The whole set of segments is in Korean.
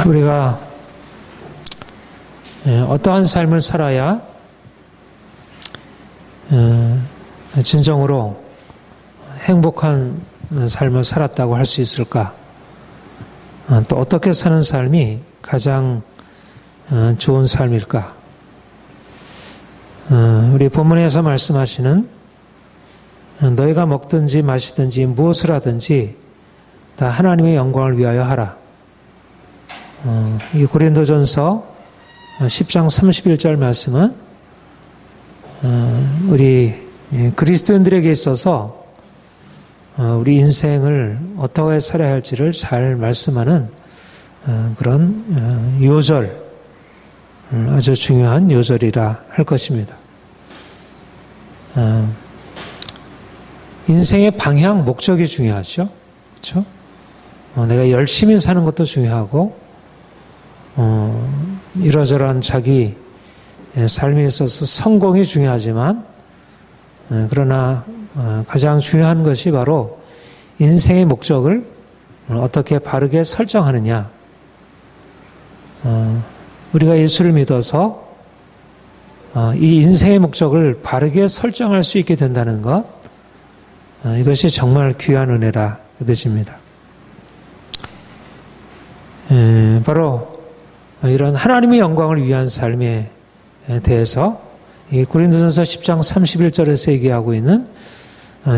우리가 어떠한 삶을 살아야 진정으로 행복한 삶을 살았다고 할 수 있을까? 또 어떻게 사는 삶이 가장 좋은 삶일까? 우리 본문에서 말씀하시는 너희가 먹든지 마시든지 무엇을 하든지 다 하나님의 영광을 위하여 하라. 이 고린도전서 10장 31절 말씀은 우리 그리스도인들에게 있어서 우리 인생을 어떻게 살아야 할지를 잘 말씀하는 그런 요절, 아주 중요한 요절이라 할 것입니다. 인생의 방향, 목적이 중요하죠. 그렇죠? 내가 열심히 사는 것도 중요하고 이러저러한 자기 삶에 있어서 성공이 중요하지만 그러나 가장 중요한 것이 바로 인생의 목적을 어떻게 바르게 설정하느냐. 우리가 예수를 믿어서 이 인생의 목적을 바르게 설정할 수 있게 된다는 것, 이것이 정말 귀한 은혜라 여겨집니다. 바로 이런 하나님의 영광을 위한 삶에 대해서 이 고린도전서 10장 31절에서 얘기하고 있는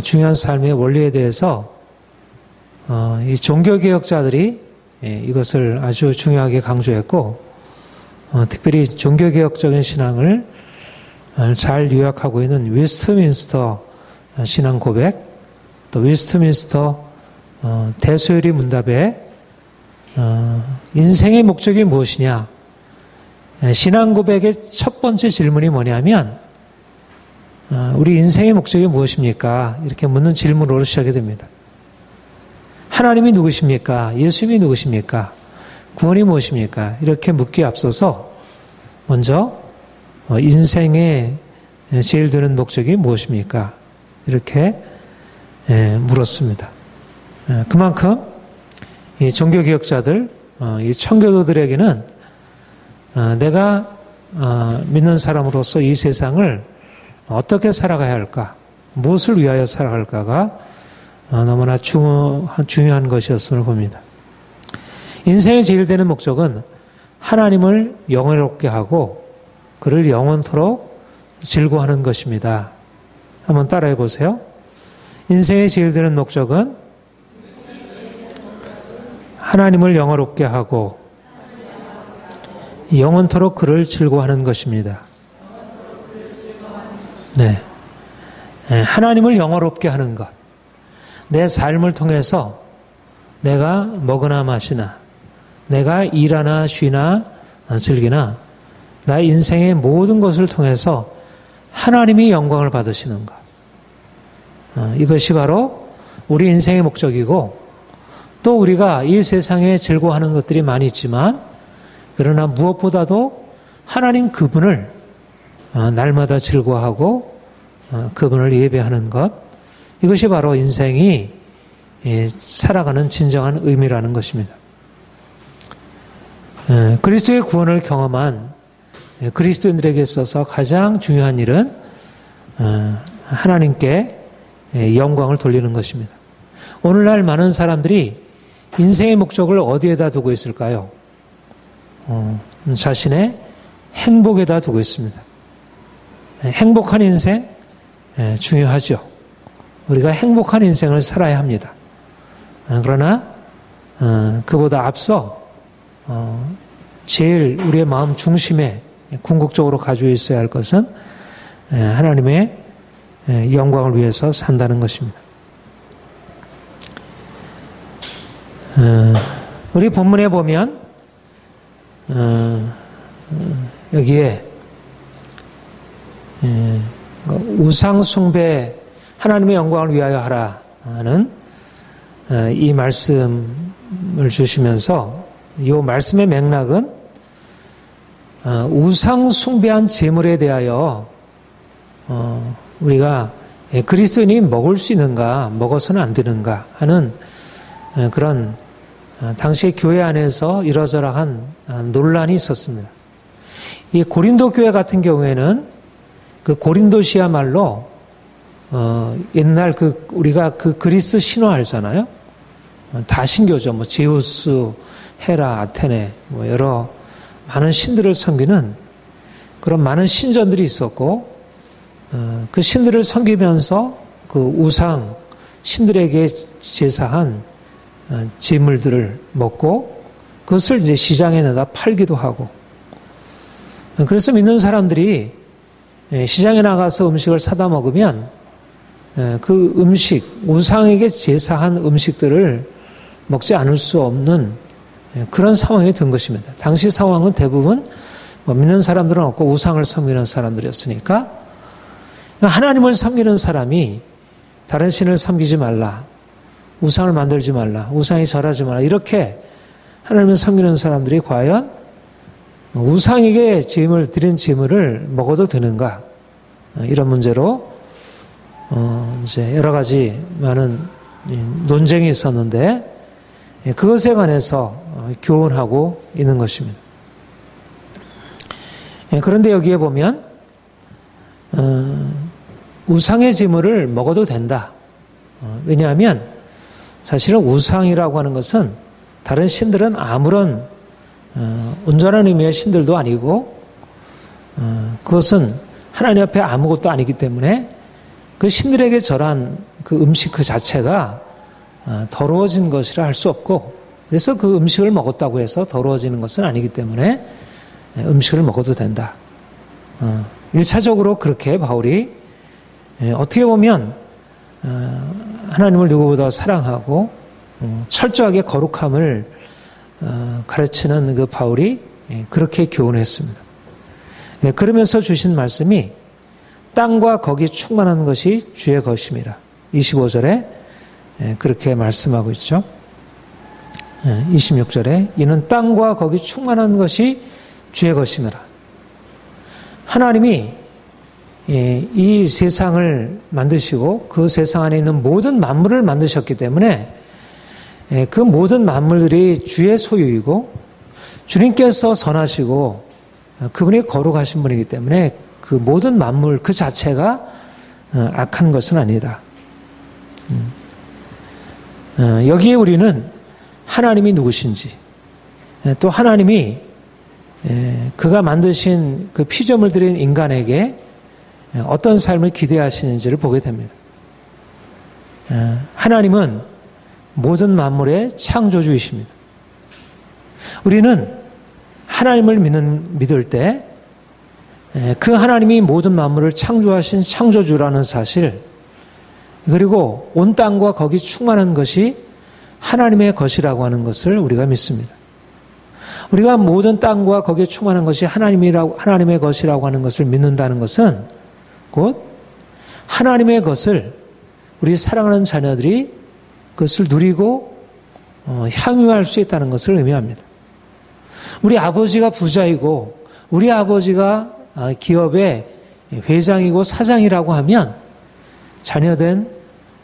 중요한 삶의 원리에 대해서 이 종교개혁자들이 이것을 아주 중요하게 강조했고, 특별히 종교개혁적인 신앙을 잘 요약하고 있는 웨스트민스터 신앙 고백, 또 웨스트민스터 대소요리 문답에 인생의 목적이 무엇이냐? 신앙 고백의 첫 번째 질문이 뭐냐면 우리 인생의 목적이 무엇입니까? 이렇게 묻는 질문으로 시작이 됩니다. 하나님이 누구십니까? 예수님이 누구십니까? 구원이 무엇입니까? 이렇게 묻기에 앞서서 먼저 인생의 제일 되는 목적이 무엇입니까? 이렇게 물었습니다. 그만큼 이 종교개혁자들, 이 청교도들에게는 내가 믿는 사람으로서 이 세상을 어떻게 살아가야 할까, 무엇을 위하여 살아갈까가 너무나 중요한 것이었음을 봅니다. 인생의 제일 되는 목적은 하나님을 영원롭게 하고 그를 영원토록 즐거워하는 것입니다. 한번 따라해 보세요. 인생의 제일 되는 목적은 하나님을 영원롭게 하고 영원토록 그를 즐거워하는 것입니다. 네, 하나님을 영원롭게 하는 것. 내 삶을 통해서 내가 먹으나 마시나, 내가 일하나 쉬나 즐기나, 나의 인생의 모든 것을 통해서 하나님이 영광을 받으시는 것. 이것이 바로 우리 인생의 목적이고, 또 우리가 이 세상에 즐거워하는 것들이 많이 있지만, 그러나 무엇보다도 하나님 그분을 날마다 즐거워하고 그분을 예배하는 것, 이것이 바로 인생이 살아가는 진정한 의미라는 것입니다. 그리스도의 구원을 경험한 그리스도인들에게 있어서 가장 중요한 일은 하나님께 영광을 돌리는 것입니다. 오늘날 많은 사람들이 인생의 목적을 어디에다 두고 있을까요? 자신의 행복에다 두고 있습니다. 행복한 인생 중요하죠. 우리가 행복한 인생을 살아야 합니다. 그러나 그보다 앞서 제일 우리의 마음 중심에 궁극적으로 가지고 있어야 할 것은 하나님의 영광을 위해서 산다는 것입니다. 우리 본문에 보면 여기에 우상 숭배, 하나님의 영광을 위하여 하라 하는 이 말씀을 주시면서 이 말씀의 맥락은 우상 숭배한 제물에 대하여 우리가 그리스도인이 먹을 수 있는가, 먹어서는 안 되는가 하는 그런 당시 교회 안에서 이러저러한 논란이 있었습니다. 이 고린도 교회 같은 경우에는 그 고린도시야말로 옛날 우리가 그리스 신화 알잖아요. 다 신교죠. 뭐 제우스, 헤라, 아테네, 뭐 여러 많은 신들을 섬기는 그런 많은 신전들이 있었고, 그 신들을 섬기면서 그 우상 신들에게 제사한 제물들을 먹고 그것을 이제 시장에 내다 팔기도 하고, 그래서 믿는 사람들이 시장에 나가서 음식을 사다 먹으면 그 음식, 우상에게 제사한 음식들을 먹지 않을 수 없는 그런 상황이 된 것입니다. 당시 상황은 대부분 믿는 사람들은 없고 우상을 섬기는 사람들이었으니까 하나님을 섬기는 사람이 다른 신을 섬기지 말라, 우상을 만들지 말라, 우상에 절하지 말라, 이렇게 하나님을 섬기는 사람들이 과연 우상에게 드린 제물을 먹어도 되는가, 이런 문제로 이제 여러 가지 많은 논쟁이 있었는데 그것에 관해서 교훈하고 있는 것입니다. 그런데 여기에 보면 우상의 제물을 먹어도 된다. 왜냐하면 사실은 우상이라고 하는 것은 다른 신들은 아무런 온전한 의미의 신들도 아니고 그것은 하나님 앞에 아무것도 아니기 때문에 그 신들에게 절한 그 음식 그 자체가 더러워진 것이라 할 수 없고, 그래서 그 음식을 먹었다고 해서 더러워지는 것은 아니기 때문에 음식을 먹어도 된다. 1차적으로 그렇게 바울이 어떻게 보면 하나님을 누구보다 사랑하고 철저하게 거룩함을 가르치는 그 바울이 그렇게 교훈했습니다. 그러면서 주신 말씀이 땅과 거기 충만한 것이 주의 것임이라. 25절에 그렇게 말씀하고 있죠. 26절에 이는 땅과 거기 충만한 것이 주의 것임이라. 하나님이 이 세상을 만드시고 그 세상 안에 있는 모든 만물을 만드셨기 때문에 그 모든 만물들이 주의 소유이고 주님께서 선하시고 그분이 거룩하신 분이기 때문에 그 모든 만물 그 자체가 악한 것은 아니다. 여기에 우리는 하나님이 누구신지, 또 하나님이 그가 만드신 그 피조물 들인 인간에게 어떤 삶을 기대하시는지를 보게 됩니다. 하나님은 모든 만물의 창조주이십니다. 우리는 하나님을 믿을 때 그 하나님이 모든 만물을 창조하신 창조주라는 사실, 그리고 온 땅과 거기 충만한 것이 하나님의 것이라고 하는 것을 우리가 믿습니다. 우리가 모든 땅과 거기에 충만한 것이 하나님의 것이라고 하는 것을 믿는다는 것은 곧 하나님의 것을 우리 사랑하는 자녀들이 그것을 누리고 향유할 수 있다는 것을 의미합니다. 우리 아버지가 부자이고 우리 아버지가 기업의 회장이고 사장이라고 하면 자녀된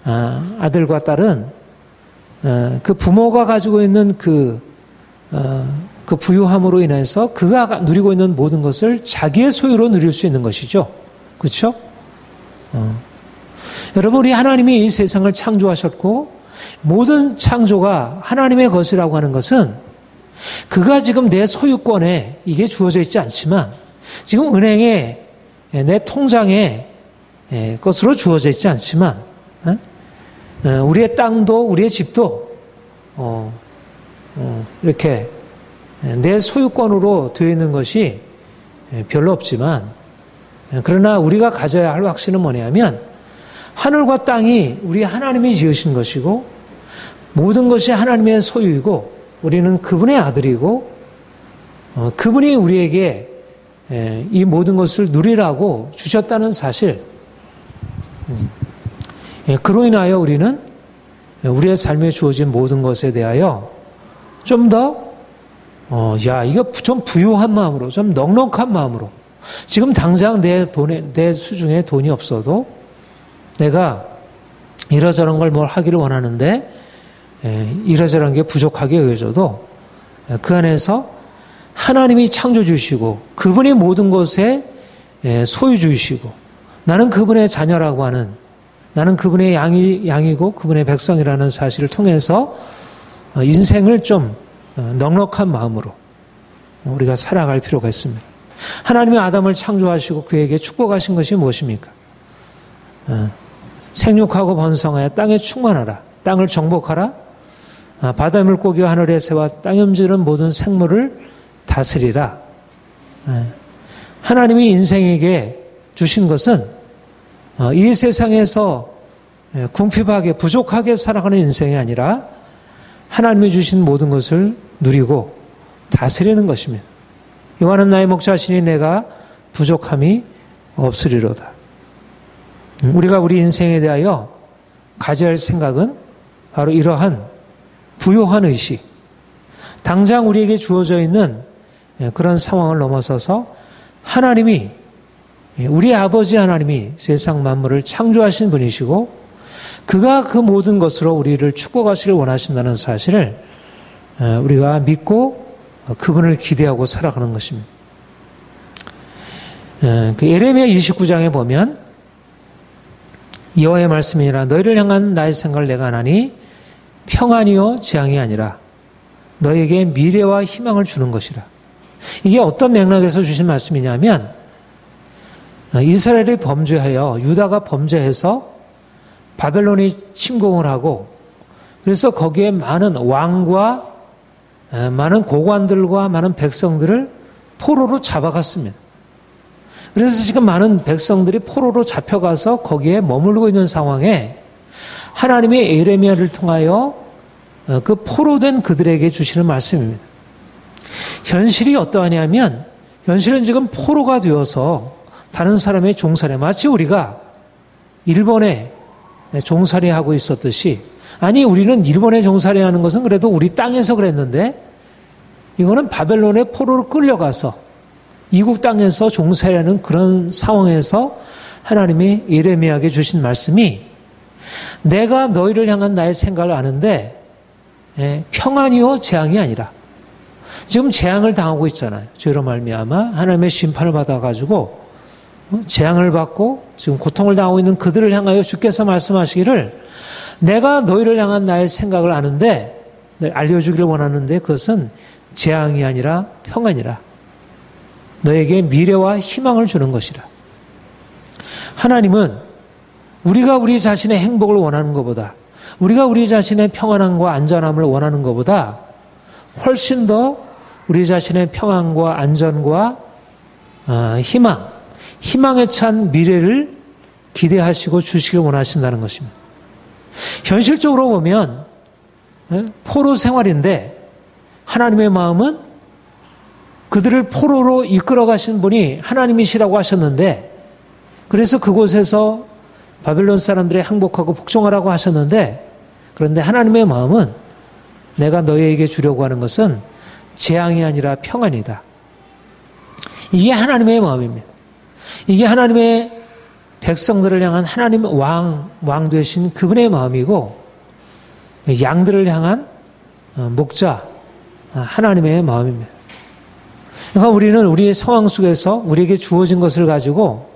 아들과 딸은 그 부모가 가지고 있는 그 부유함으로 인해서 그가 누리고 있는 모든 것을 자기의 소유로 누릴 수 있는 것이죠. 그렇죠? 여러분, 우리 하나님이 이 세상을 창조하셨고 모든 창조가 하나님의 것이라고 하는 것은 그가 지금 내 소유권에 이게 주어져 있지 않지만 지금 은행에 내 통장에 것으로 주어져 있지 않지만 우리의 땅도 우리의 집도 이렇게 내 소유권으로 되어 있는 것이 별로 없지만, 그러나 우리가 가져야 할 확신은 뭐냐면 하늘과 땅이 우리 하나님이 지으신 것이고 모든 것이 하나님의 소유이고 우리는 그분의 아들이고 그분이 우리에게 이 모든 것을 누리라고 주셨다는 사실, 그로 인하여 우리는 우리의 삶에 주어진 모든 것에 대하여 좀 더 이거 좀 부유한 마음으로, 좀 넉넉한 마음으로, 지금 당장 내 수중에 돈이 없어도 내가 이러저런 걸 뭘 하기를 원하는데 이러저러한 게 부족하게 여겨져도 그 안에서 하나님이 창조주시고 그분이 모든 것에 소유주이시고 나는 그분의 자녀라고 하는, 나는 그분의 양이고 그분의 백성이라는 사실을 통해서 인생을 좀 넉넉한 마음으로 우리가 살아갈 필요가 있습니다. 하나님이 아담을 창조하시고 그에게 축복하신 것이 무엇입니까? 생육하고 번성하여 땅에 충만하라. 땅을 정복하라. 바다의 물고기와 하늘의 새와 땅에 움직이는 모든 생물을 다스리라. 하나님이 인생에게 주신 것은 이 세상에서 궁핍하게 부족하게 살아가는 인생이 아니라 하나님이 주신 모든 것을 누리고 다스리는 것입니다. 여호와는 나의 목자시니 내가 부족함이 없으리로다. 우리가 우리 인생에 대하여 가져야 할 생각은 바로 이러한 부요한 의식, 당장 우리에게 주어져 있는 그런 상황을 넘어서서 하나님이, 우리 아버지 하나님이 세상 만물을 창조하신 분이시고 그가 그 모든 것으로 우리를 축복하시길 원하신다는 사실을 우리가 믿고 그분을 기대하고 살아가는 것입니다. 그 예레미야 29장에 보면 여호와의 말씀이니라 너희를 향한 나의 생각을 내가 하나니 평안이요 재앙이 아니라 너에게 미래와 희망을 주는 것이라. 이게 어떤 맥락에서 주신 말씀이냐면 이스라엘이 범죄하여 유다가 범죄해서 바벨론이 침공을 하고 그래서 거기에 많은 왕과 많은 고관들과 많은 백성들을 포로로 잡아갔습니다. 그래서 지금 많은 백성들이 포로로 잡혀가서 거기에 머물고 있는 상황에 하나님이 예레미야를 통하여 그 포로된 그들에게 주시는 말씀입니다. 현실이 어떠하냐면 현실은 지금 포로가 되어서 다른 사람의 종살이, 마치 우리가 일본에 종살이하고 있었듯이, 아니 우리는 일본에 종살이하는 것은 그래도 우리 땅에서 그랬는데 이거는 바벨론의 포로로 끌려가서 이국 땅에서 종살이하는 그런 상황에서 하나님이 예레미야에게 주신 말씀이 내가 너희를 향한 나의 생각을 아는데 평안이요 재앙이 아니라, 지금 재앙을 당하고 있잖아요. 죄로 말미암아 하나님의 심판을 받아가지고 재앙을 받고 지금 고통을 당하고 있는 그들을 향하여 주께서 말씀하시기를 내가 너희를 향한 나의 생각을 아는데 알려주기를 원하는데 그것은 재앙이 아니라 평안이라. 너에게 미래와 희망을 주는 것이라. 하나님은 우리가 우리 자신의 행복을 원하는 것보다, 우리가 우리 자신의 평안함과 안전함을 원하는 것보다 훨씬 더 우리 자신의 평안과 안전과 희망에 찬 미래를 기대하시고 주시길 원하신다는 것입니다. 현실적으로 보면 포로 생활인데 하나님의 마음은 그들을 포로로 이끌어 가신 분이 하나님이시라고 하셨는데, 그래서 그곳에서 바벨론 사람들이 항복하고 복종하라고 하셨는데, 그런데 하나님의 마음은 내가 너희에게 주려고 하는 것은 재앙이 아니라 평안이다. 이게 하나님의 마음입니다. 이게 하나님의 백성들을 향한 하나님 왕 되신 그분의 마음이고, 양들을 향한 목자 하나님의 마음입니다. 그러니까 우리는 우리의 상황 속에서 우리에게 주어진 것을 가지고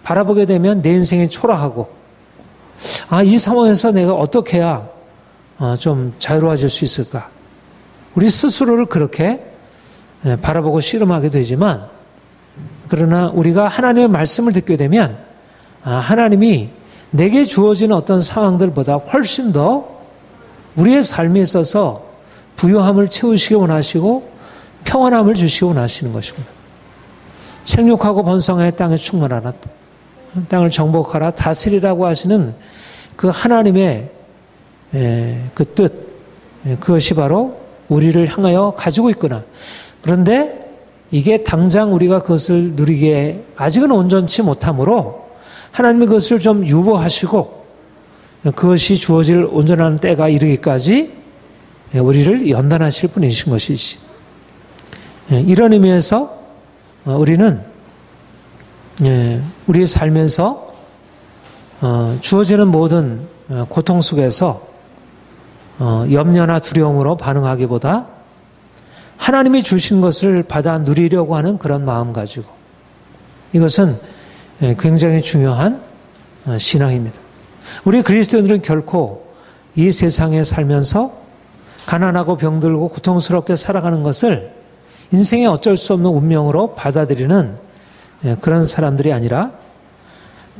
바라보게 되면 내 인생이 초라하고, 이 상황에서 내가 어떻게 해야 좀 자유로워질 수 있을까? 우리 스스로를 그렇게 바라보고 씨름하게 되지만, 그러나 우리가 하나님의 말씀을 듣게 되면 하나님이 내게 주어지는 어떤 상황들보다 훨씬 더 우리의 삶에 있어서 부요함을 채우시기 원하시고 평안함을 주시기 원하시는 것입니다. 생육하고 번성하여 땅에 충만하라. 땅을 정복하라. 다스리라고 하시는 그 하나님의 그 뜻, 그것이 바로 우리를 향하여 가지고 있구나. 그런데 이게 당장 우리가 그것을 누리기에 아직은 온전치 못하므로 하나님이 그것을 좀 유보하시고 그것이 주어질 온전한 때가 이르기까지 우리를 연단하실 분이신 것이지. 이런 의미에서 우리는 우리의 삶에서 주어지는 모든 고통 속에서 염려나 두려움으로 반응하기보다 하나님이 주신 것을 받아 누리려고 하는 그런 마음 가지고, 이것은 굉장히 중요한 신앙입니다. 우리 그리스도인들은 결코 이 세상에 살면서 가난하고 병들고 고통스럽게 살아가는 것을 인생의 어쩔 수 없는 운명으로 받아들이는 그런 사람들이 아니라,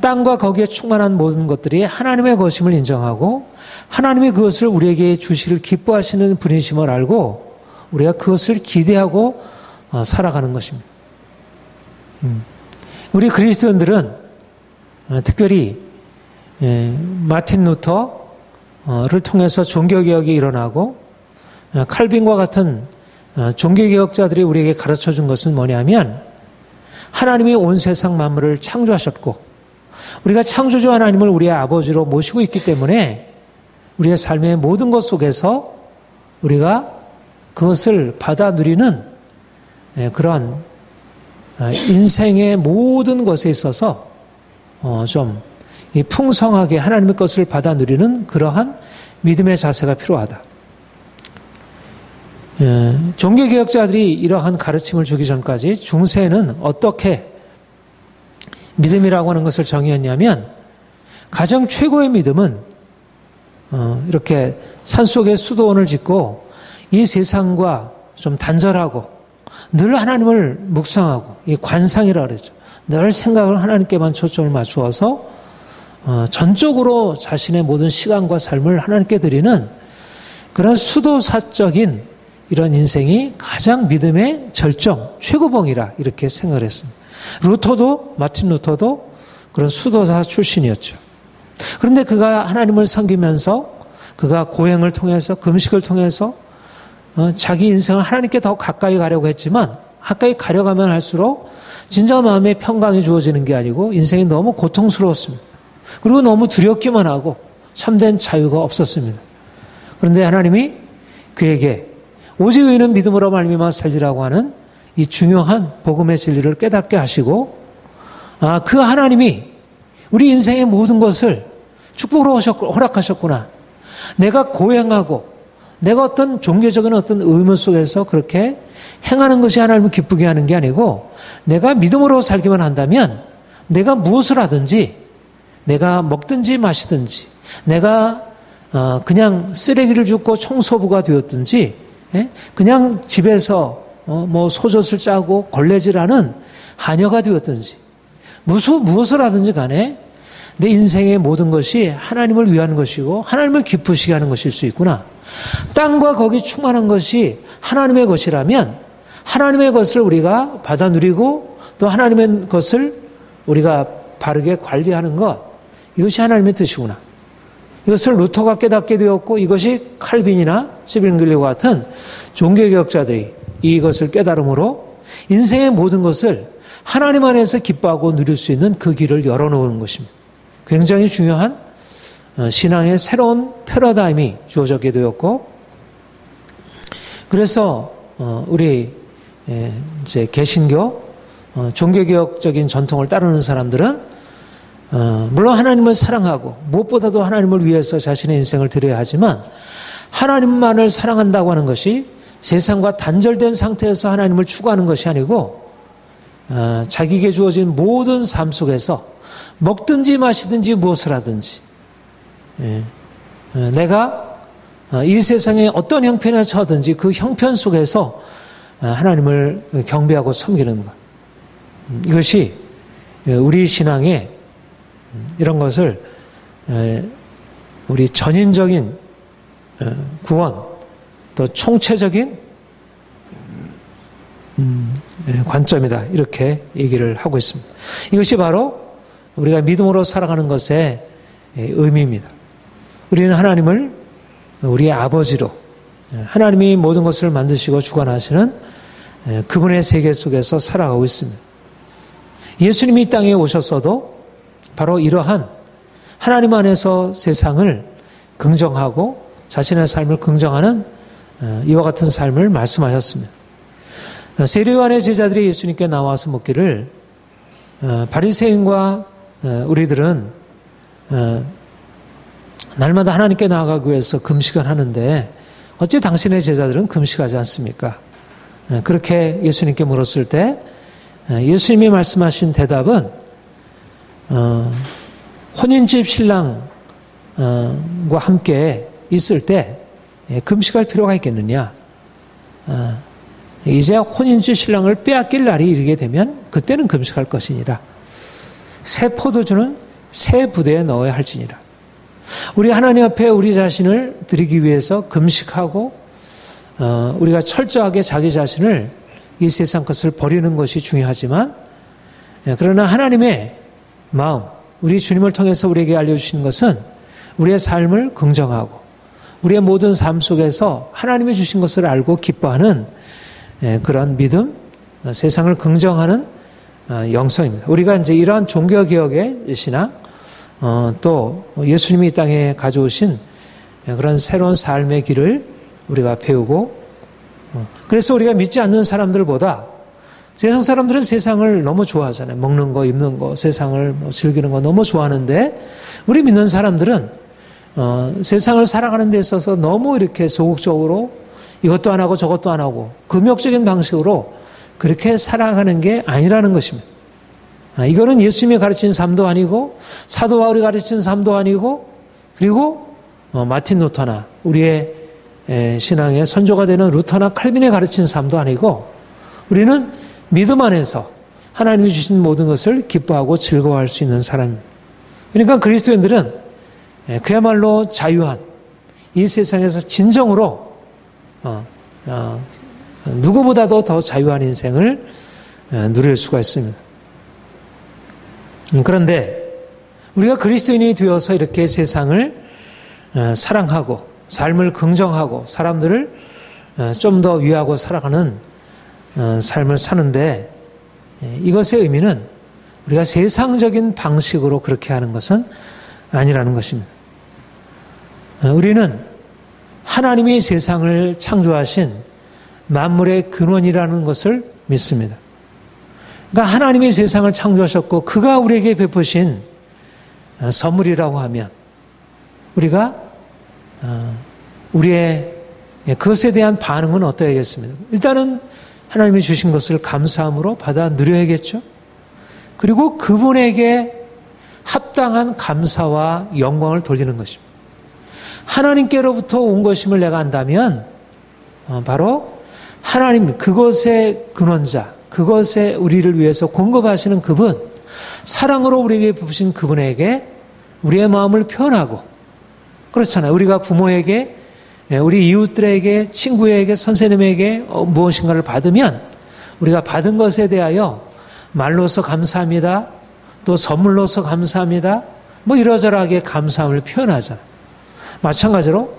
땅과 거기에 충만한 모든 것들이 하나님의 것임을 인정하고 하나님이 그것을 우리에게 주시기를 기뻐하시는 분이심을 알고 우리가 그것을 기대하고 살아가는 것입니다. 우리 그리스도인들은 특별히 마틴 루터를 통해서 종교개혁이 일어나고 칼빈과 같은 종교개혁자들이 우리에게 가르쳐 준 것은 뭐냐면, 하나님이 온 세상 만물을 창조하셨고 우리가 창조주 하나님을 우리의 아버지로 모시고 있기 때문에 우리의 삶의 모든 것 속에서 우리가 그것을 받아 누리는 그런 인생의 모든 것에 있어서 좀 풍성하게 하나님의 것을 받아 누리는 그러한 믿음의 자세가 필요하다. 종교개혁자들이 이러한 가르침을 주기 전까지 중세는 어떻게 믿음이라고 하는 것을 정의했냐면, 가장 최고의 믿음은 이렇게 산속에 수도원을 짓고 이 세상과 좀 단절하고 늘 하나님을 묵상하고, 이 관상이라고 그러죠. 늘 생각을 하나님께만 초점을 맞추어서 전적으로 자신의 모든 시간과 삶을 하나님께 드리는 그런 수도사적인 이런 인생이 가장 믿음의 절정, 최고봉이라 이렇게 생각을 했습니다. 마틴 루터도 그런 수도사 출신이었죠. 그런데 그가 하나님을 섬기면서 그가 고행을 통해서, 금식을 통해서 자기 인생을 하나님께 더 가까이 가려고 했지만, 가까이 가려가면 할수록 진짜 마음에 평강이 주어지는 게 아니고 인생이 너무 고통스러웠습니다. 그리고 너무 두렵기만 하고 참된 자유가 없었습니다. 그런데 하나님이 그에게 오직 의인은 믿음으로 말미암아 살리라고 하는 이 중요한 복음의 진리를 깨닫게 하시고, 그 하나님이 우리 인생의 모든 것을 축복으로 허락하셨구나. 내가 고행하고 내가 어떤 종교적인 어떤 의무 속에서 그렇게 행하는 것이 하나님을 기쁘게 하는 게 아니고, 내가 믿음으로 살기만 한다면 내가 무엇을 하든지, 내가 먹든지 마시든지, 내가 그냥 쓰레기를 줍고 청소부가 되었든지, 그냥 집에서 소젖을 짜고 걸레질하는 하녀가 되었든지, 무엇을 하든지 간에 내 인생의 모든 것이 하나님을 위한 것이고 하나님을 기쁘시게 하는 것일 수 있구나. 땅과 거기 충만한 것이 하나님의 것이라면 하나님의 것을 우리가 받아 누리고 또 하나님의 것을 우리가 바르게 관리하는 것, 이것이 하나님의 뜻이구나. 이것을 루터가 깨닫게 되었고, 이것이 칼빈이나 시빙글리와 같은 종교개혁자들이 이것을 깨달음으로 인생의 모든 것을 하나님 안에서 기뻐하고 누릴 수 있는 그 길을 열어놓은 것입니다. 굉장히 중요한 신앙의 새로운 패러다임이 주어지게 되었고, 그래서 우리 이제 개신교 종교개혁적인 전통을 따르는 사람들은 물론 하나님을 사랑하고 무엇보다도 하나님을 위해서 자신의 인생을 드려야 하지만, 하나님만을 사랑한다고 하는 것이 세상과 단절된 상태에서 하나님을 추구하는 것이 아니고, 자기에게 주어진 모든 삶 속에서 먹든지 마시든지 무엇을 하든지, 내가 이 세상에 어떤 형편에 처하든지 그 형편 속에서 하나님을 경배하고 섬기는 것, 이것이 우리 신앙의 이런 것을 우리 전인적인 구원, 또 총체적인 관점이다, 이렇게 얘기를 하고 있습니다. 이것이 바로 우리가 믿음으로 살아가는 것의 의미입니다. 우리는 하나님을 우리의 아버지로, 하나님이 모든 것을 만드시고 주관하시는 그분의 세계 속에서 살아가고 있습니다. 예수님이 이 땅에 오셨어도 바로 이러한 하나님 안에서 세상을 긍정하고 자신의 삶을 긍정하는 이와 같은 삶을 말씀하셨습니다. 세례요한의 제자들이 예수님께 나와서 묻기를, 바리새인과 우리들은 날마다 하나님께 나아가기 위해서 금식을 하는데 어째 당신의 제자들은 금식하지 않습니까? 그렇게 예수님께 물었을 때 예수님이 말씀하신 대답은 혼인집 신랑과 함께 있을 때 금식할 필요가 있겠느냐? 이제 혼인집 신랑을 빼앗길 날이 이르게 되면 그때는 금식할 것이니라. 새 포도주는 새 부대에 넣어야 할지니라. 우리 하나님 앞에 우리 자신을 드리기 위해서 금식하고 우리가 철저하게 자기 자신을 이 세상 것을 버리는 것이 중요하지만 그러나 하나님의 마음, 우리 주님을 통해서 우리에게 알려주신 것은 우리의 삶을 긍정하고 우리의 모든 삶 속에서 하나님이 주신 것을 알고 기뻐하는 그런 믿음, 세상을 긍정하는 영성입니다. 우리가 이제 이러한 종교개혁의 신앙, 또 예수님이 이 땅에 가져오신 그런 새로운 삶의 길을 우리가 배우고, 그래서 우리가 믿지 않는 사람들보다 세상 사람들은 세상을 너무 좋아하잖아요. 먹는 거, 입는 거, 세상을 즐기는 거 너무 좋아하는데 우리 믿는 사람들은 세상을 살아가는 데 있어서 너무 이렇게 소극적으로 이것도 안 하고 저것도 안 하고 금욕적인 방식으로 그렇게 살아가는 게 아니라는 것입니다. 이거는 예수님이 가르친 삶도 아니고 사도 바울이 가르친 삶도 아니고 그리고 마틴 루터나 우리의 신앙의 선조가 되는 루터나 칼빈이 가르친 삶도 아니고 우리는 믿음 안에서 하나님이 주신 모든 것을 기뻐하고 즐거워할 수 있는 사람입니다. 그러니까 그리스도인들은 그야말로 자유한 이 세상에서 진정으로 누구보다도 더 자유한 인생을 누릴 수가 있습니다. 그런데 우리가 그리스도인이 되어서 이렇게 세상을 사랑하고 삶을 긍정하고 사람들을 좀 더 위하고 살아가는 삶을 사는데 이것의 의미는 우리가 세상적인 방식으로 그렇게 하는 것은 아니라는 것입니다. 우리는 하나님이 세상을 창조하신 만물의 근원이라는 것을 믿습니다. 그러니까 하나님이 세상을 창조하셨고 그가 우리에게 베푸신 선물이라고 하면 우리가 우리의 그것에 대한 반응은 어떠하겠습니까? 일단은 하나님이 주신 것을 감사함으로 받아 누려야겠죠. 그리고 그분에게 합당한 감사와 영광을 돌리는 것입니다. 하나님께로부터 온 것임을 내가 안다면 바로 하나님 그것의 근원자, 그것에 우리를 위해서 공급하시는 그분, 사랑으로 우리에게 베푸신 그분에게 우리의 마음을 표현하고 그렇잖아요. 우리가 부모에게, 우리 이웃들에게, 친구에게, 선생님에게 무엇인가를 받으면 우리가 받은 것에 대하여 말로서 감사합니다. 또 선물로서 감사합니다. 뭐 이러저러하게 감사함을 표현하잖아요. 마찬가지로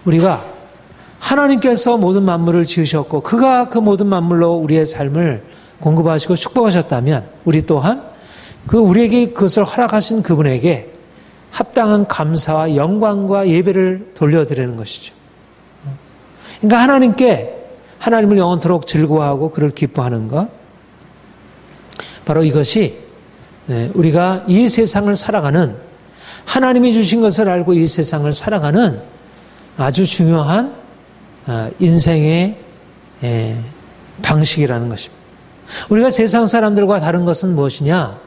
우리가 하나님께서 모든 만물을 지으셨고 그가 그 모든 만물로 우리의 삶을 공급하시고 축복하셨다면 우리 또한 그 우리에게 그것을 허락하신 그분에게 합당한 감사와 영광과 예배를 돌려드리는 것이죠. 그러니까 하나님을 영원토록 즐거워하고 그를 기뻐하는 것, 바로 이것이 우리가 이 세상을 살아가는 하나님이 주신 것을 알고 이 세상을 살아가는 아주 중요한 인생의 방식이라는 것입니다. 우리가 세상 사람들과 다른 것은 무엇이냐?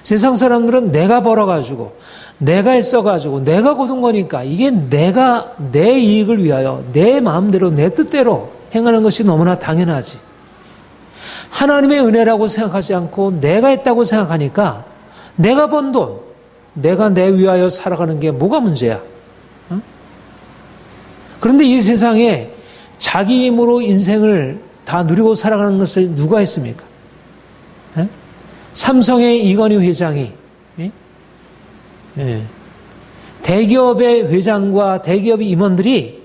세상 사람들은 내가 벌어가지고 내가 했어가지고 내가 거둔 거니까 이게 내가 내 이익을 위하여 내 마음대로 내 뜻대로 행하는 것이 너무나 당연하지. 하나님의 은혜라고 생각하지 않고 내가 했다고 생각하니까 내가 번 돈, 내가 내 위하여 살아가는 게 뭐가 문제야? 그런데 이 세상에 자기 힘으로 인생을 다 누리고 살아가는 것을 누가 했습니까? 삼성의 이건희 회장이 대기업의 회장과 대기업의 임원들이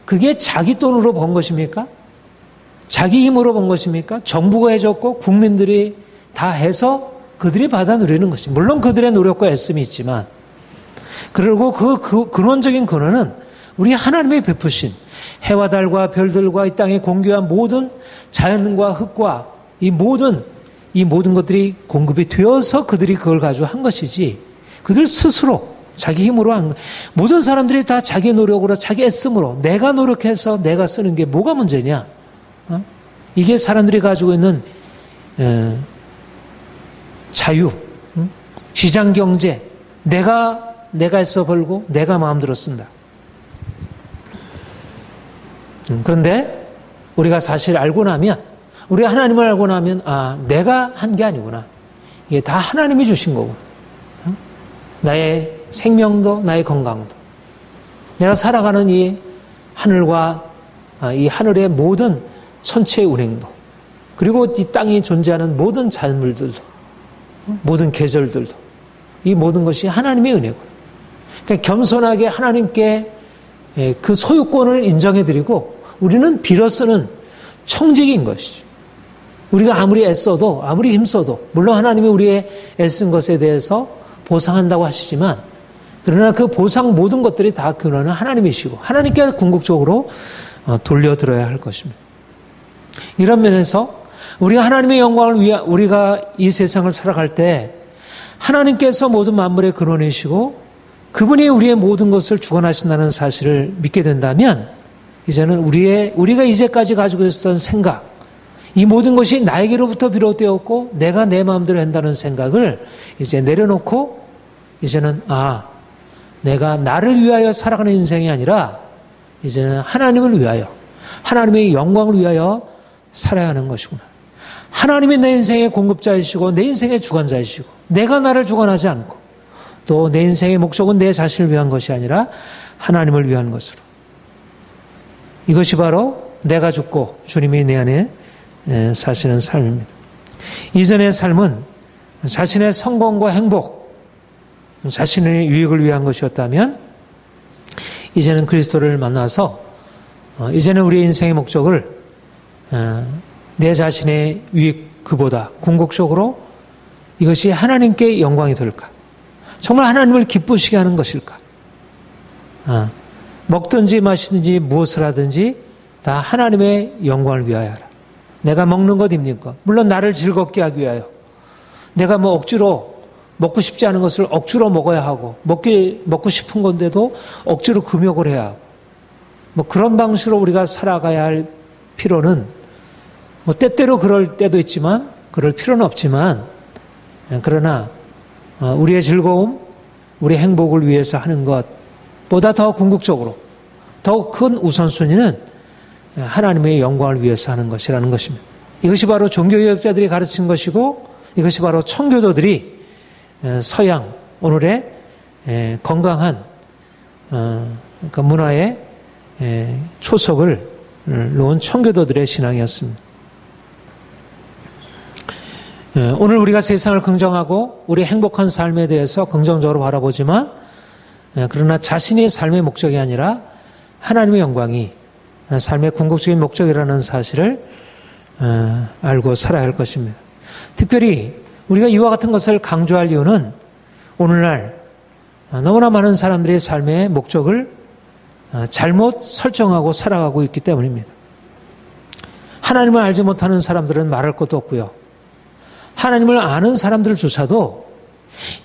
그게 자기 돈으로 번 것입니까? 자기 힘으로 번 것입니까? 정부가 해줬고 국민들이 다 해서 그들이 받아 누리는 것이 물론 그들의 노력과 애씀이 있지만 그리고 그 근원적인 근원은 우리 하나님의 베푸신 해와 달과 별들과 이 땅에 공기와 모든 자연과 흙과 이 모든 것들이 공급이 되어서 그들이 그걸 가지고 한 것이지 그들 스스로 자기 힘으로 모든 사람들이 다 자기 노력으로 자기 애씀으로 내가 노력해서 내가 쓰는 게 뭐가 문제냐? 이게 사람들이 가지고 있는 자유, 시장 경제, 내가 애써 벌고 내가 마음대로 쓴다. 그런데 우리가 사실 알고 나면, 우리가 하나님을 알고 나면 내가 한 게 아니구나. 이게 다 하나님이 주신 거구나. 나의 생명도 나의 건강도 내가 살아가는 이 하늘과 이 하늘의 모든 천체의 운행도 그리고 이 땅에 존재하는 모든 작물들도 모든 계절들도 이 모든 것이 하나님의 은혜고 그러니까 겸손하게 하나님께 그 소유권을 인정해드리고 우리는 빌어 쓰는 청직인 것이죠. 우리가 아무리 애써도 아무리 힘써도 물론 하나님이 우리의 애쓴 것에 대해서 보상한다고 하시지만 그러나 그 보상 모든 것들이 다 근원은 하나님이시고 하나님께 궁극적으로 돌려드려야 할 것입니다. 이런 면에서 우리가 하나님의 영광을 위해 우리가 이 세상을 살아갈 때 하나님께서 모든 만물의 근원이시고 그분이 우리의 모든 것을 주관하신다는 사실을 믿게 된다면 이제는 우리가 이제까지 가지고 있었던 생각 이 모든 것이 나에게로부터 비롯되었고 내가 내 마음대로 한다는 생각을 이제 내려놓고 이제는 내가 나를 위하여 살아가는 인생이 아니라 이제는 하나님을 위하여 하나님의 영광을 위하여 살아야 하는 것이구나. 하나님이 내 인생의 공급자이시고 내 인생의 주관자이시고 내가 나를 주관하지 않고 또 내 인생의 목적은 내 자신을 위한 것이 아니라 하나님을 위한 것으로 이것이 바로 내가 죽고 주님이 내 안에 사시는 삶입니다. 이전의 삶은 자신의 성공과 행복 자신의 유익을 위한 것이었다면 이제는 그리스도를 만나서 이제는 우리의 인생의 목적을 내 자신의 유익 그보다 궁극적으로 이것이 하나님께 영광이 될까? 정말 하나님을 기쁘시게 하는 것일까? 먹든지 마시든지 무엇을 하든지 다 하나님의 영광을 위하여 하라. 내가 먹는 것입니까? 물론 나를 즐겁게 하기 위하여. 내가 억지로 먹고 싶지 않은 것을 억지로 먹어야 하고 먹고 싶은 건데도 억지로 금욕을 해야 하고 그런 방식으로 우리가 살아가야 할 필요는 때때로 그럴 때도 있지만 그럴 필요는 없지만 그러나 우리의 즐거움, 우리의 행복을 위해서 하는 것보다 더 궁극적으로 더 큰 우선순위는 하나님의 영광을 위해서 하는 것이라는 것입니다. 이것이 바로 종교개혁자들이 가르친 것이고 이것이 바로 청교도들이 서양 오늘의 건강한 문화의 초석을 놓은 청교도들의 신앙이었습니다. 오늘 우리가 세상을 긍정하고 우리 행복한 삶에 대해서 긍정적으로 바라보지만 그러나 자신의 삶의 목적이 아니라 하나님의 영광이 삶의 궁극적인 목적이라는 사실을 알고 살아야 할 것입니다. 특별히 우리가 이와 같은 것을 강조할 이유는 오늘날 너무나 많은 사람들의 삶의 목적을 잘못 설정하고 살아가고 있기 때문입니다. 하나님을 알지 못하는 사람들은 말할 것도 없고요. 하나님을 아는 사람들조차도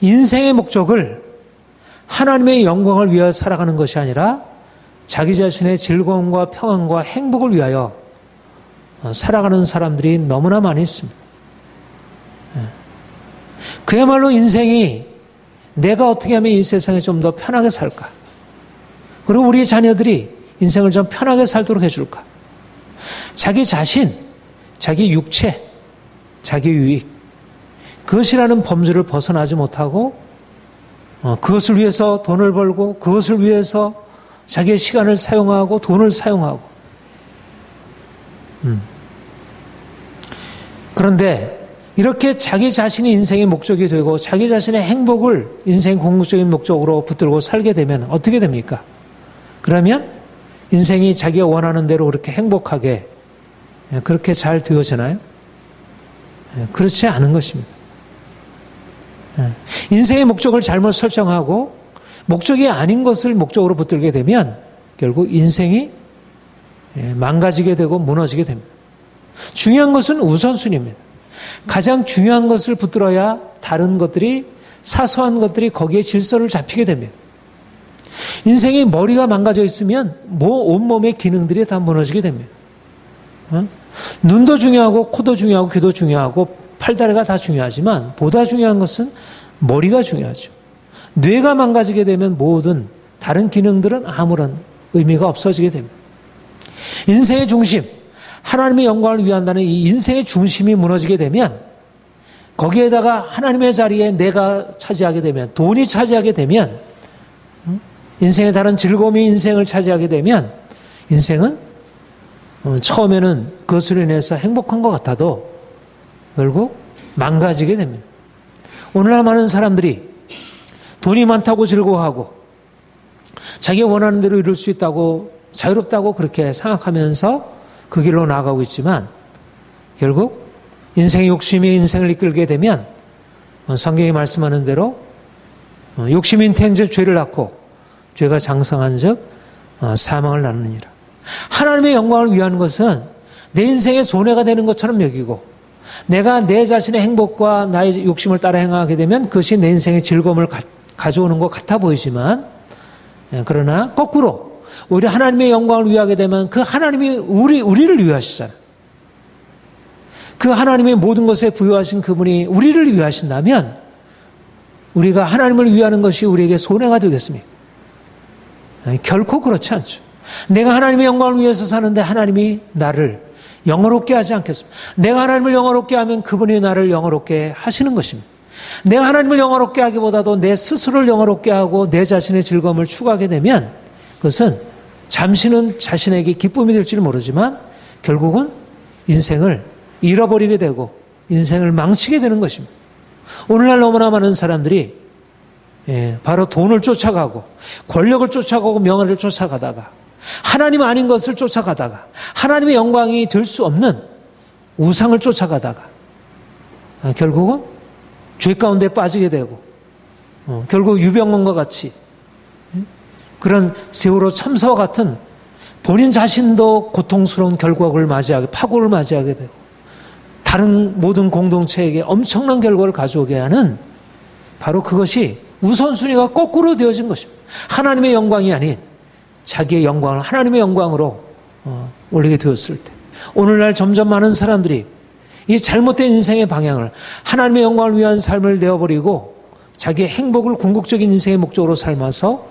인생의 목적을 하나님의 영광을 위하여 살아가는 것이 아니라 자기 자신의 즐거움과 평안과 행복을 위하여 살아가는 사람들이 너무나 많이 있습니다. 그야말로 인생이 내가 어떻게 하면 이 세상에 좀 더 편하게 살까? 그리고 우리 자녀들이 인생을 좀 편하게 살도록 해줄까? 자기 자신, 자기 육체, 자기 유익, 그것이라는 범주를 벗어나지 못하고 그것을 위해서 돈을 벌고 그것을 위해서 자기의 시간을 사용하고 돈을 사용하고 그런데 이렇게 자기 자신이 인생의 목적이 되고 자기 자신의 행복을 인생의 궁극적인 목적으로 붙들고 살게 되면 어떻게 됩니까? 그러면 인생이 자기가 원하는 대로 그렇게 행복하게 그렇게 잘 되어지나요? 그렇지 않은 것입니다. 인생의 목적을 잘못 설정하고 목적이 아닌 것을 목적으로 붙들게 되면 결국 인생이 망가지게 되고 무너지게 됩니다. 중요한 것은 우선순위입니다. 가장 중요한 것을 붙들어야 다른 것들이 사소한 것들이 거기에 질서를 잡히게 됩니다. 인생의 머리가 망가져 있으면 온몸의 기능들이 다 무너지게 됩니다. 눈도 중요하고 코도 중요하고 귀도 중요하고 팔다리가 다 중요하지만 보다 중요한 것은 머리가 중요하죠. 뇌가 망가지게 되면 모든 다른 기능들은 아무런 의미가 없어지게 됩니다. 인생의 중심, 하나님의 영광을 위한다는 이 인생의 중심이 무너지게 되면 거기에다가 하나님의 자리에 내가 차지하게 되면, 돈이 차지하게 되면, 인생의 다른 즐거움이 인생을 차지하게 되면 인생은 처음에는 그것으로 인해서 행복한 것 같아도 결국 망가지게 됩니다. 오늘날 많은 사람들이 돈이 많다고 즐거워하고 자기가 원하는 대로 이룰 수 있다고 자유롭다고 그렇게 생각하면서 그 길로 나아가고 있지만 결국 인생의 욕심이 인생을 이끌게 되면 성경이 말씀하는 대로 욕심이 인태한즉 죄를 낳고 죄가 장성한즉 사망을 낳느니라. 하나님의 영광을 위한 것은 내 인생의 손해가 되는 것처럼 여기고 내가 내 자신의 행복과 나의 욕심을 따라 행하게 되면 그것이 내 인생의 즐거움을 가져오는 것 같아 보이지만 그러나 거꾸로 오히려 하나님의 영광을 위하게 되면 그 하나님이 우리를 위하시잖아요. 그 하나님의 모든 것에 부여하신 그분이 우리를 위하신다면 우리가 하나님을 위하는 것이 우리에게 손해가 되겠습니까? 결코 그렇지 않죠. 내가 하나님의 영광을 위해서 사는데 하나님이 나를 영화롭게 하지 않겠습니다. 내가 하나님을 영화롭게 하면 그분이 나를 영화롭게 하시는 것입니다. 내가 하나님을 영화롭게 하기보다도 내 스스로를 영화롭게 하고 내 자신의 즐거움을 추구하게 되면 그것은 잠시는 자신에게 기쁨이 될지는 모르지만 결국은 인생을 잃어버리게 되고 인생을 망치게 되는 것입니다. 오늘날 너무나 많은 사람들이 바로 돈을 쫓아가고 권력을 쫓아가고 명예를 쫓아가다가 하나님 아닌 것을 쫓아가다가 하나님의 영광이 될 수 없는 우상을 쫓아가다가 결국은 죄 가운데 빠지게 되고 결국 유병원과 같이 그런 세월호 참사와 같은 본인 자신도 고통스러운 결과를 파국을 맞이하게 되고 다른 모든 공동체에게 엄청난 결과를 가져오게 하는 바로 그것이 우선순위가 거꾸로 되어진 것입니다. 하나님의 영광이 아닌 자기의 영광을 하나님의 영광으로 올리게 되었을 때 오늘날 점점 많은 사람들이 이 잘못된 인생의 방향을 하나님의 영광을 위한 삶을 내어버리고 자기의 행복을 궁극적인 인생의 목적으로 삶아서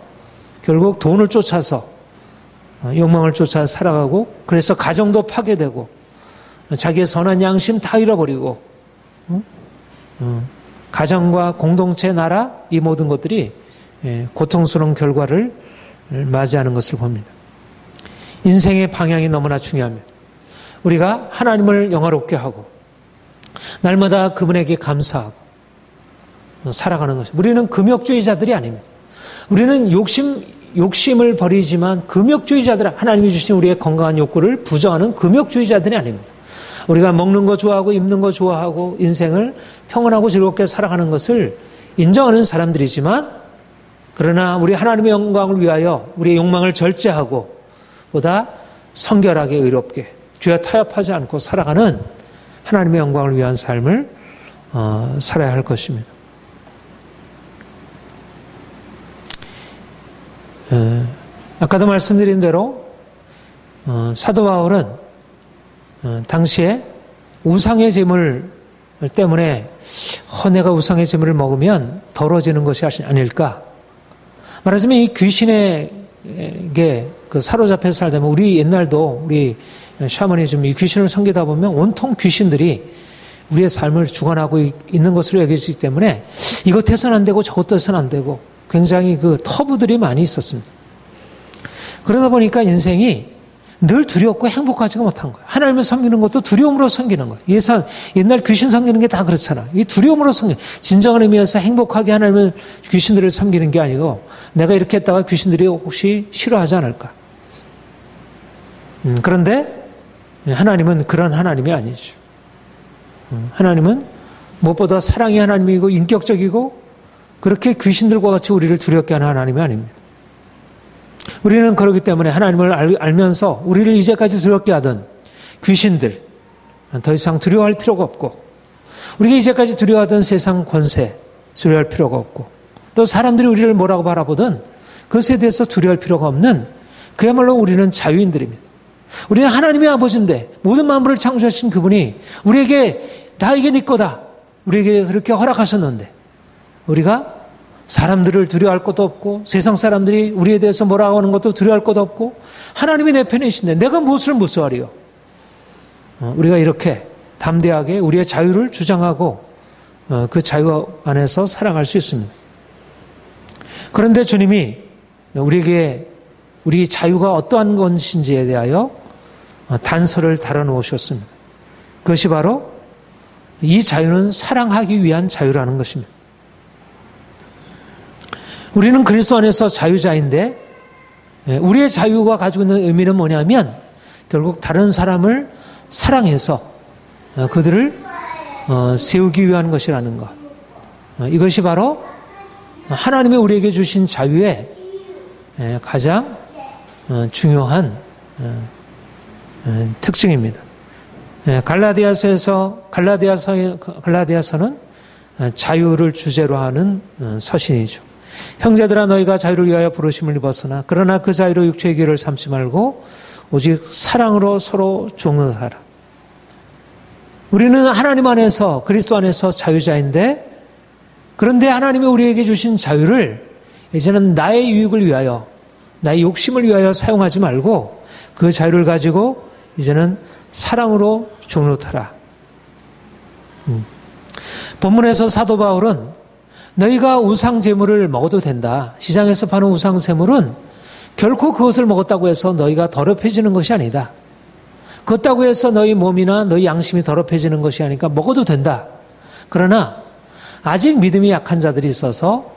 결국 돈을 쫓아서 욕망을 쫓아 살아가고 그래서 가정도 파괴되고 자기의 선한 양심 다 잃어버리고 가정과 공동체, 나라 이 모든 것들이 고통스러운 결과를 맞이하는 것을 봅니다. 인생의 방향이 너무나 중요합니다. 우리가 하나님을 영화롭게 하고 날마다 그분에게 감사하고 살아가는 것입니다. 우리는 금욕주의자들이 아닙니다. 우리는 욕심을 버리지만 금욕주의자들, 하나님이 주신 우리의 건강한 욕구를 부정하는 금욕주의자들이 아닙니다. 우리가 먹는 거 좋아하고 입는 거 좋아하고 인생을 평온하고 즐겁게 살아가는 것을 인정하는 사람들이지만 그러나 우리 하나님의 영광을 위하여 우리의 욕망을 절제하고 보다 성결하게 의롭게 죄와 타협하지 않고 살아가는 하나님의 영광을 위한 삶을 살아야 할 것입니다. 아까도 말씀드린 대로 사도 바울은 당시에 우상의 제물 때문에 내가 우상의 제물을 먹으면 더러워지는 것이 아닐까. 말하자면 이 귀신에게 사로잡혀 살다 보면 우리 옛날도 우리 샤머니즘 이 귀신을 섬기다 보면 온통 귀신들이 우리의 삶을 주관하고 있는 것으로 여겨지기 때문에 이것 해서는 안 되고 저것 해서는 안 되고 굉장히 터부들이 많이 있었습니다. 그러다 보니까 인생이 늘 두렵고 행복하지가 못한 거예요. 하나님을 섬기는 것도 두려움으로 섬기는 거예요. 옛날 귀신 섬기는 게 다 그렇잖아. 이 두려움으로 섬기는 진정한 의미에서 행복하게 하나님을 귀신들을 섬기는 게 아니고 내가 이렇게 했다가 귀신들이 혹시 싫어하지 않을까. 그런데 하나님은 그런 하나님이 아니죠. 하나님은 무엇보다 사랑의 하나님이고 인격적이고 그렇게 귀신들과 같이 우리를 두렵게 하는 하나님이 아닙니다. 우리는 그렇기 때문에 하나님을 알면서 우리를 이제까지 두렵게 하던 귀신들 더 이상 두려워할 필요가 없고 우리가 이제까지 두려워하던 세상 권세, 두려워할 필요가 없고, 또 사람들이 우리를 뭐라고 바라보든 그것에 대해서 두려워할 필요가 없는, 그야말로 우리는 자유인들입니다. 우리는 하나님의 아버지인데 모든 만물을 창조하신 그분이 우리에게 다 이게 네 거다, 우리에게 그렇게 허락하셨는데 우리가 사람들을 두려워할 것도 없고, 세상 사람들이 우리에 대해서 뭐라고 하는 것도 두려워할 것도 없고, 하나님이 내 편이신데 내가 무엇을 무서워하리요? 우리가 이렇게 담대하게 우리의 자유를 주장하고 그 자유 안에서 살아갈 수 있습니다. 그런데 주님이 우리에게 우리 자유가 어떠한 것인지에 대하여 단서를 달아놓으셨습니다. 그것이 바로 이 자유는 사랑하기 위한 자유라는 것입니다. 우리는 그리스도 안에서 자유자인데, 우리의 자유가 가지고 있는 의미는 뭐냐면 결국 다른 사람을 사랑해서 그들을 세우기 위한 것이라는 것. 이것이 바로 하나님이 우리에게 주신 자유의 가장 중요한 특징입니다. 갈라디아서는 자유를 주제로 하는 서신이죠. 형제들아, 너희가 자유를 위하여 부르심을 입었으나 그러나 그 자유로 육체의 기회를 삼지 말고 오직 사랑으로 서로 종노하라. 우리는 하나님 안에서, 그리스도 안에서 자유자인데, 그런데 하나님이 우리에게 주신 자유를 이제는 나의 유익을 위하여, 나의 욕심을 위하여 사용하지 말고 그 자유를 가지고 이제는 사랑으로 종노하라. 본문에서 사도 바울은 너희가 우상 제물을 먹어도 된다, 시장에서 파는 우상 제물은 결코 그것을 먹었다고 해서 너희가 더럽혀지는 것이 아니다. 그렇다고 해서 너희 몸이나 너희 양심이 더럽혀지는 것이 아니니까 먹어도 된다. 그러나 아직 믿음이 약한 자들이 있어서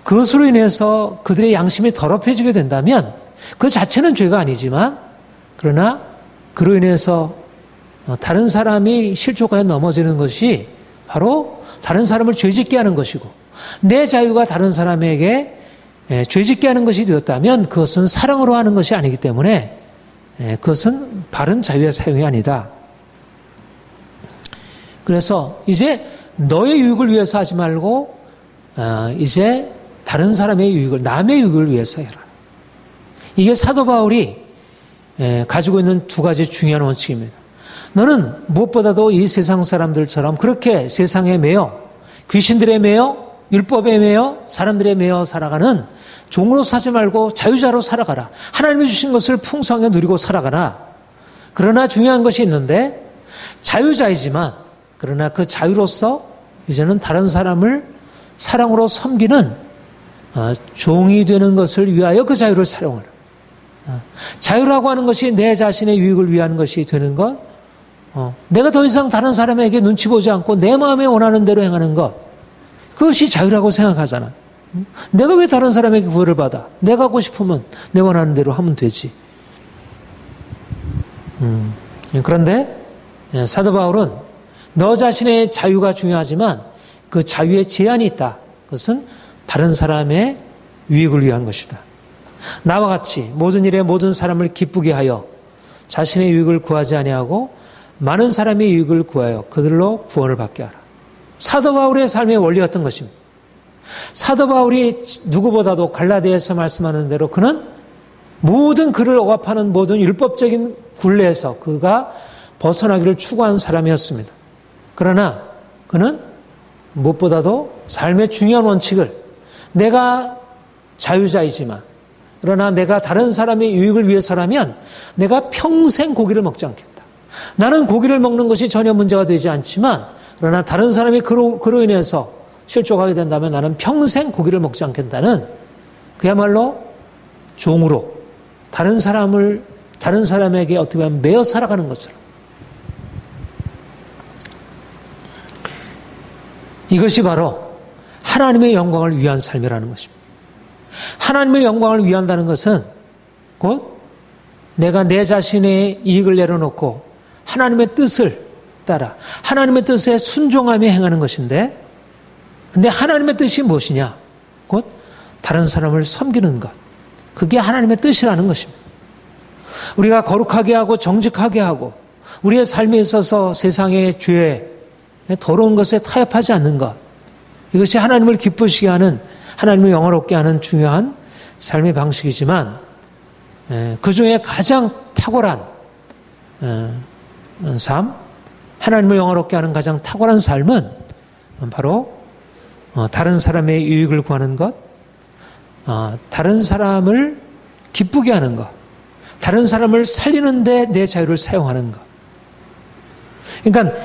그것으로 인해서 그들의 양심이 더럽혀지게 된다면 그 자체는 죄가 아니지만, 그러나 그로 인해서 다른 사람이 실족하여 넘어지는 것이 바로 다른 사람을 죄짓게 하는 것이고, 내 자유가 다른 사람에게 죄짓게 하는 것이 되었다면 그것은 사랑으로 하는 것이 아니기 때문에 그것은 바른 자유의 사용이 아니다. 그래서 이제 너의 유익을 위해서 하지 말고 이제 다른 사람의 유익을, 남의 유익을 위해서 해라. 이게 사도 바울이 가지고 있는 두 가지 중요한 원칙입니다. 너는 무엇보다도 이 세상 사람들처럼 그렇게 세상에 매여, 귀신들에 매여, 율법에 매여, 사람들에 매여 살아가는 종으로 사지 말고 자유자로 살아가라. 하나님이 주신 것을 풍성하게 누리고 살아가라. 그러나 중요한 것이 있는데, 자유자이지만 그러나 그 자유로서 이제는 다른 사람을 사랑으로 섬기는 종이 되는 것을 위하여 그 자유를 사용하라. 자유라고 하는 것이 내 자신의 유익을 위한 것이 되는 것, 내가 더 이상 다른 사람에게 눈치 보지 않고 내 마음에 원하는 대로 행하는 것, 그것이 자유라고 생각하잖아. 내가 왜 다른 사람에게 구애를 받아? 내가 하고 싶으면 내 원하는 대로 하면 되지. 그런데 사도 바울은 너 자신의 자유가 중요하지만 그 자유에 제한이 있다. 그것은 다른 사람의 유익을 위한 것이다. 나와 같이 모든 일에 모든 사람을 기쁘게 하여 자신의 유익을 구하지 아니하고 많은 사람의 유익을 구하여 그들로 구원을 받게 하라. 사도 바울의 삶의 원리였던 것입니다. 사도 바울이 누구보다도 갈라디아에서 말씀하는 대로 그는 모든 그를 억압하는 모든 율법적인 굴레에서 그가 벗어나기를 추구한 사람이었습니다. 그러나 그는 무엇보다도 삶의 중요한 원칙을, 내가 자유자이지만 그러나 내가 다른 사람의 유익을 위해서라면 내가 평생 고기를 먹지 않겠다. 나는 고기를 먹는 것이 전혀 문제가 되지 않지만 그러나 다른 사람이 그로 인해서 실족하게 된다면 나는 평생 고기를 먹지 않겠다는, 그야말로 종으로 다른 사람에게 어떻게 보면 매어 살아가는 것처럼, 이것이 바로 하나님의 영광을 위한 삶이라는 것입니다. 하나님의 영광을 위한다는 것은 곧 내가 내 자신의 이익을 내려놓고 하나님의 뜻을 따라 하나님의 뜻에 순종하며 행하는 것인데, 근데 하나님의 뜻이 무엇이냐? 곧 다른 사람을 섬기는 것. 그게 하나님의 뜻이라는 것입니다. 우리가 거룩하게 하고 정직하게 하고 우리의 삶에 있어서 세상의 죄, 더러운 것에 타협하지 않는 것, 이것이 하나님을 기쁘시게 하는, 하나님을 영화롭게 하는 중요한 삶의 방식이지만 그 중에 가장 탁월한 삶, 하나님을 영화롭게 하는 가장 탁월한 삶은 바로 다른 사람의 유익을 구하는 것, 다른 사람을 기쁘게 하는 것, 다른 사람을 살리는 데 내 자유를 사용하는 것. 그러니까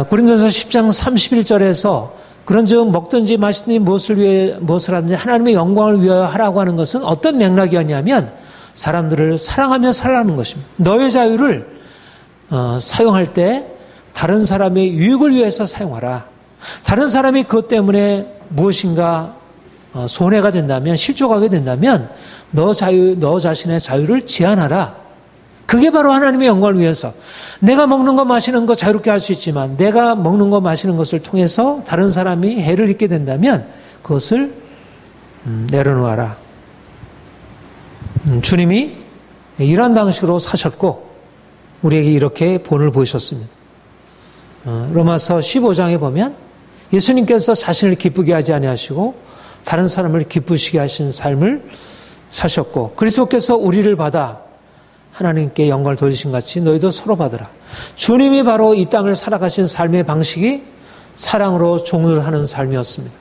고린도서 10장 31절에서 그런즉 먹든지 마시든지 무엇을 하든지 하나님의 영광을 위하여 하라고 하는 것은 어떤 맥락이었냐면 사람들을 사랑하며 살라는 것입니다. 너의 자유를 사용할 때 다른 사람의 유익을 위해서 사용하라. 다른 사람이 그것 때문에 무엇인가 손해가 된다면, 실족하게 된다면 너 자신의 자유를 제한하라. 그게 바로 하나님의 영광을 위해서. 내가 먹는 거 마시는 거 자유롭게 할 수 있지만 내가 먹는 거 마시는 것을 통해서 다른 사람이 해를 입게 된다면 그것을 내려놓아라. 주님이 이러한 방식으로 사셨고 우리에게 이렇게 본을 보이셨습니다. 로마서 15장에 보면 예수님께서 자신을 기쁘게 하지 아니하시고 다른 사람을 기쁘시게 하신 삶을 사셨고 그리스도께서 우리를 받아 하나님께 영광을 돌리신 같이 너희도 서로 받으라. 주님이 바로 이 땅을 살아가신 삶의 방식이 사랑으로 종을 하는 삶이었습니다.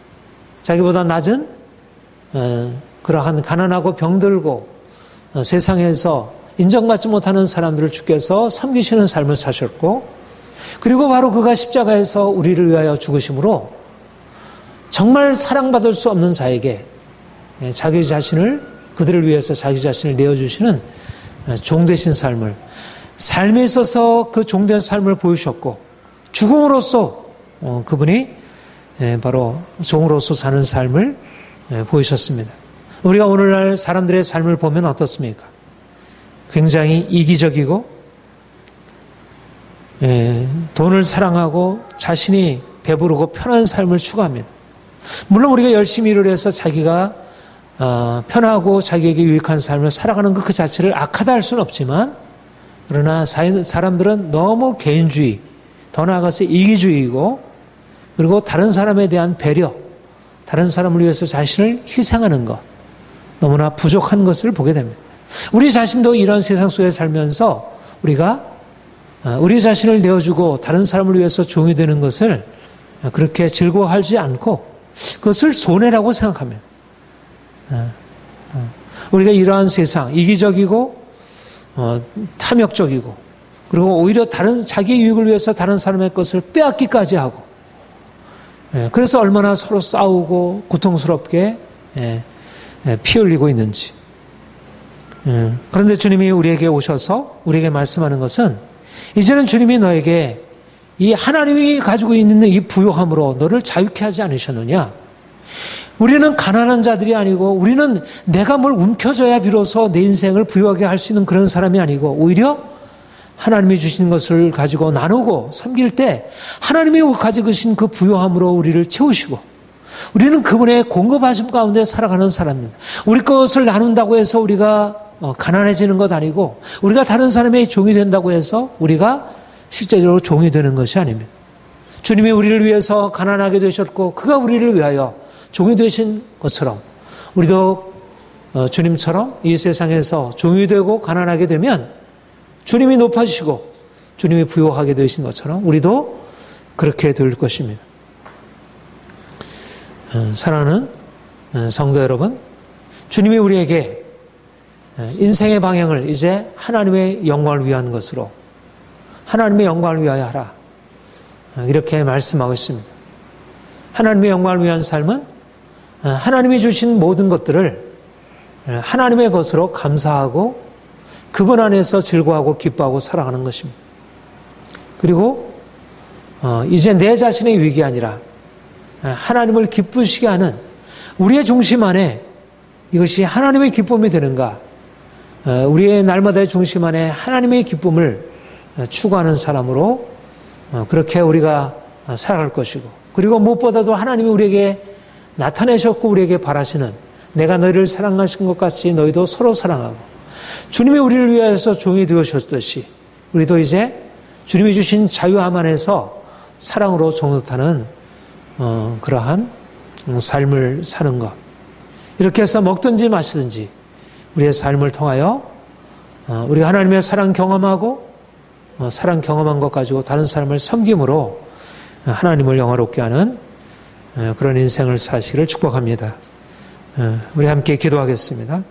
자기보다 낮은 그러한 가난하고 병들고 세상에서 인정받지 못하는 사람들을 주께서 섬기시는 삶을 사셨고 그리고 바로 그가 십자가에서 우리를 위하여 죽으심으로 정말 사랑받을 수 없는 자에게 자기 자신을 그들을 위해서 자기 자신을 내어주시는 종 되신 삶에 있어서 그 종된 삶을 보이셨고 죽음으로써 그분이 바로 종으로서 사는 삶을 보이셨습니다. 우리가 오늘날 사람들의 삶을 보면 어떻습니까? 굉장히 이기적이고 돈을 사랑하고 자신이 배부르고 편한 삶을 추구합니다. 물론 우리가 열심히 일을 해서 자기가 편하고 자기에게 유익한 삶을 살아가는 것 그 자체를 악하다 할 수는 없지만 그러나 사람들은 너무 개인주의, 더 나아가서 이기주의이고 그리고 다른 사람에 대한 배려, 다른 사람을 위해서 자신을 희생하는 것 너무나 부족한 것을 보게 됩니다. 우리 자신도 이런 세상 속에 살면서 우리가 우리 자신을 내어주고 다른 사람을 위해서 종이 되는 것을 그렇게 즐거워하지 않고 그것을 손해라고 생각합니다. 우리가 이러한 세상, 이기적이고 탐욕적이고 그리고 오히려 자기 유익을 위해서 다른 사람의 것을 빼앗기까지 하고 그래서 얼마나 서로 싸우고 고통스럽게 피 흘리고 있는지. 그런데 주님이 우리에게 오셔서 우리에게 말씀하는 것은 이제는 주님이 너에게 이 하나님이 가지고 있는 이 부요함으로 너를 자유케 하지 않으셨느냐. 우리는 가난한 자들이 아니고 우리는 내가 뭘 움켜줘야 비로소 내 인생을 부유하게 할 수 있는 그런 사람이 아니고 오히려 하나님이 주신 것을 가지고 나누고 섬길 때 하나님이 가지고 계신 그 부요함으로 우리를 채우시고 우리는 그분의 공급하심 가운데 살아가는 사람입니다. 우리 것을 나눈다고 해서 우리가 가난해지는 것 아니고 우리가 다른 사람의 종이 된다고 해서 우리가 실제적으로 종이 되는 것이 아닙니다. 주님이 우리를 위해서 가난하게 되셨고 그가 우리를 위하여 종이 되신 것처럼 우리도 주님처럼 이 세상에서 종이 되고 가난하게 되면 주님이 높아지시고 주님이 부요하게 되신 것처럼 우리도 그렇게 될 것입니다. 사랑하는 성도 여러분, 주님이 우리에게 인생의 방향을 이제 하나님의 영광을 위한 것으로 하나님의 영광을 위하여 하라 이렇게 말씀하고 있습니다. 하나님의 영광을 위한 삶은 하나님이 주신 모든 것들을 하나님의 것으로 감사하고 그분 안에서 즐거워하고 기뻐하고 살아가는 것입니다. 그리고 이제 내 자신의 유익이 아니라 하나님을 기쁘시게 하는 우리의 중심 안에 이것이 하나님의 기쁨이 되는가, 우리의 날마다의 중심 안에 하나님의 기쁨을 추구하는 사람으로 그렇게 우리가 살아갈 것이고 그리고 무엇보다도 하나님이 우리에게 나타내셨고 우리에게 바라시는 내가 너희를 사랑하신 것 같이 너희도 서로 사랑하고 주님이 우리를 위해서 종이 되어주셨듯이 우리도 이제 주님이 주신 자유함 안에서 사랑으로 종노릇하는 그러한 삶을 사는 것. 이렇게 해서 먹든지 마시든지 우리의 삶을 통하여 우리가 하나님의 사랑 경험하고 사랑 경험한 것 가지고 다른 사람을 섬김으로 하나님을 영화롭게 하는 그런 인생을 사시기를 축복합니다. 우리 함께 기도하겠습니다.